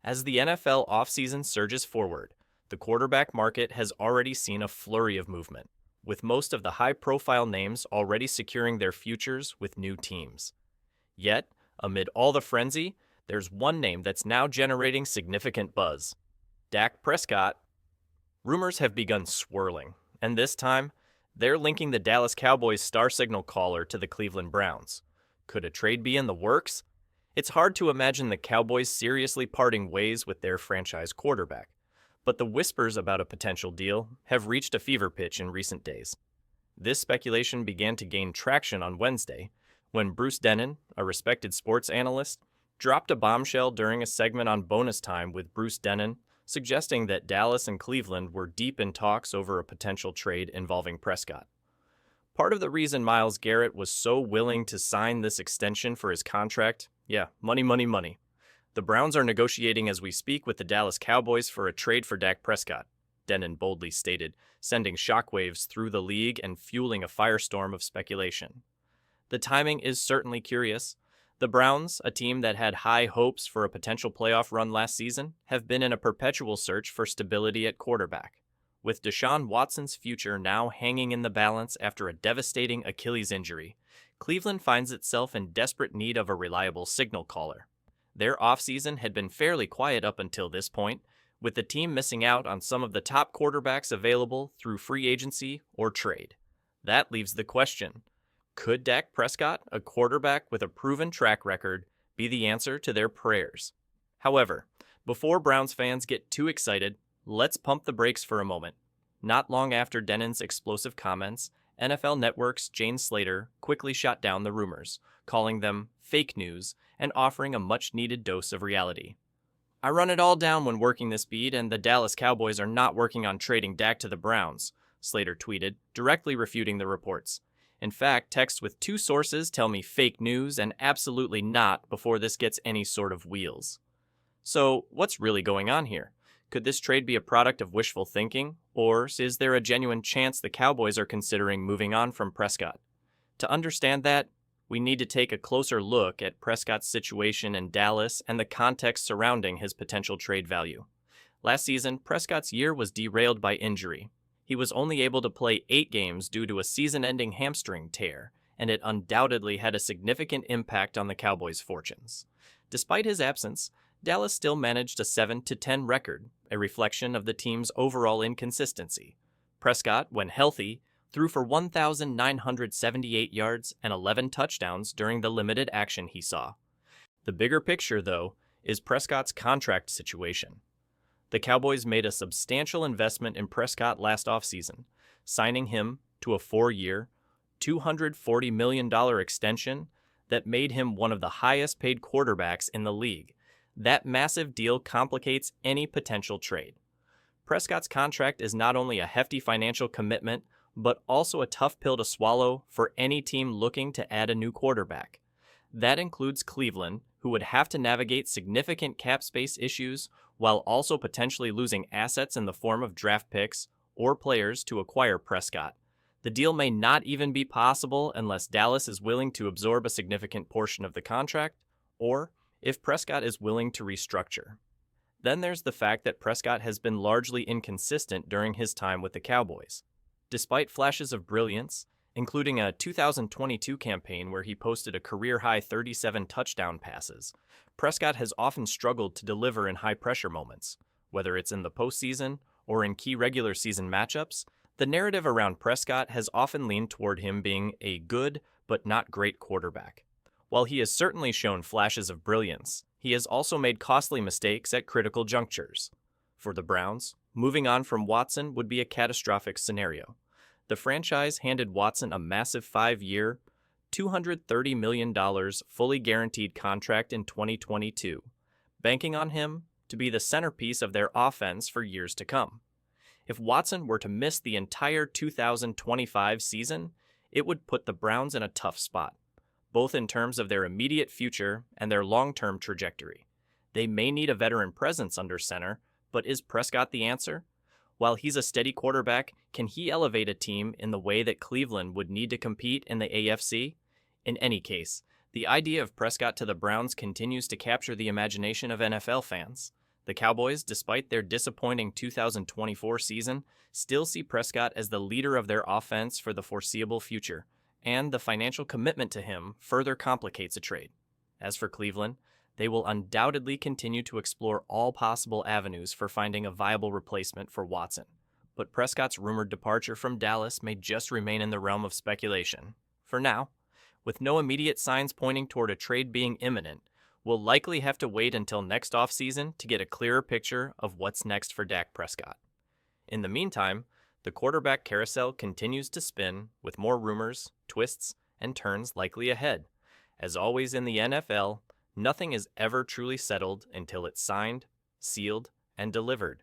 As the NFL offseason surges forward, the quarterback market has already seen a flurry of movement, with most of the high-profile names already securing their futures with new teams. Yet, amid all the frenzy, there's one name that's now generating significant buzz: Dak Prescott. Rumors have begun swirling, and this time, they're linking the Dallas Cowboys star signal caller to the Cleveland Browns. Could a trade be in the works? It's hard to imagine the Cowboys seriously parting ways with their franchise quarterback, but the whispers about a potential deal have reached a fever pitch in recent days. This speculation began to gain traction on Wednesday when Bruce Dennen, a respected sports analyst, dropped a bombshell during a segment on Bonus Time with Bruce Dennen, suggesting that Dallas and Cleveland were deep in talks over a potential trade involving Prescott. Part of the reason Myles Garrett was so willing to sign this extension for his contract, money, money, money. The Browns are negotiating as we speak with the Dallas Cowboys for a trade for Dak Prescott, Dennen boldly stated, sending shockwaves through the league and fueling a firestorm of speculation. The timing is certainly curious. The Browns, a team that had high hopes for a potential playoff run last season, have been in a perpetual search for stability at quarterback. With Deshaun Watson's future now hanging in the balance after a devastating Achilles injury, Cleveland finds itself in desperate need of a reliable signal caller. Their offseason had been fairly quiet up until this point, with the team missing out on some of the top quarterbacks available through free agency or trade. That leaves the question: could Dak Prescott, a quarterback with a proven track record, be the answer to their prayers? However, before Browns fans get too excited, let's pump the brakes for a moment. Not long after Dennen's explosive comments, NFL Network's Jane Slater quickly shot down the rumors, calling them fake news and offering a much-needed dose of reality. "I run it all down when working this beat, and the Dallas Cowboys are not working on trading Dak to the Browns," Slater tweeted, directly refuting the reports. "In fact, texts with two sources tell me fake news and absolutely not before this gets any sort of wheels." So, what's really going on here? Could this trade be a product of wishful thinking, or is there a genuine chance the Cowboys are considering moving on from Prescott? To understand that, we need to take a closer look at Prescott's situation in Dallas and the context surrounding his potential trade value. Last season, Prescott's year was derailed by injury. He was only able to play 8 games due to a season-ending hamstring tear, and it undoubtedly had a significant impact on the Cowboys' fortunes. Despite his absence, Dallas still managed a 7-10 record, a reflection of the team's overall inconsistency. Prescott, when healthy, threw for 1,978 yards and 11 touchdowns during the limited action he saw. The bigger picture, though, is Prescott's contract situation. The Cowboys made a substantial investment in Prescott last offseason, signing him to a 4-year, $240 million extension that made him one of the highest-paid quarterbacks in the league. That massive deal complicates any potential trade. Prescott's contract is not only a hefty financial commitment, but also a tough pill to swallow for any team looking to add a new quarterback. That includes Cleveland, who would have to navigate significant cap space issues while also potentially losing assets in the form of draft picks or players to acquire Prescott. The deal may not even be possible unless Dallas is willing to absorb a significant portion of the contract, or if Prescott is willing to restructure. Then there's the fact that Prescott has been largely inconsistent during his time with the Cowboys. Despite flashes of brilliance, including a 2022 campaign where he posted a career-high 37 touchdown passes, Prescott has often struggled to deliver in high-pressure moments. Whether it's in the postseason or in key regular season matchups, the narrative around Prescott has often leaned toward him being a good but not great quarterback. While he has certainly shown flashes of brilliance, he has also made costly mistakes at critical junctures. For the Browns, moving on from Watson would be a catastrophic scenario. The franchise handed Watson a massive 5-year, $230 million fully guaranteed contract in 2022, banking on him to be the centerpiece of their offense for years to come. If Watson were to miss the entire 2025 season, it would put the Browns in a tough spot, both in terms of their immediate future and their long-term trajectory. They may need a veteran presence under center, but is Prescott the answer? While he's a steady quarterback, can he elevate a team in the way that Cleveland would need to compete in the AFC? In any case, the idea of Prescott to the Browns continues to capture the imagination of NFL fans. The Cowboys, despite their disappointing 2024 season, still see Prescott as the leader of their offense for the foreseeable future, and the financial commitment to him further complicates a trade. As for Cleveland, they will undoubtedly continue to explore all possible avenues for finding a viable replacement for Watson. But Prescott's rumored departure from Dallas may just remain in the realm of speculation. For now, with no immediate signs pointing toward a trade being imminent, we'll likely have to wait until next offseason to get a clearer picture of what's next for Dak Prescott. In the meantime, the quarterback carousel continues to spin with more rumors, twists, and turns likely ahead. As always in the NFL, nothing is ever truly settled until it's signed, sealed, and delivered.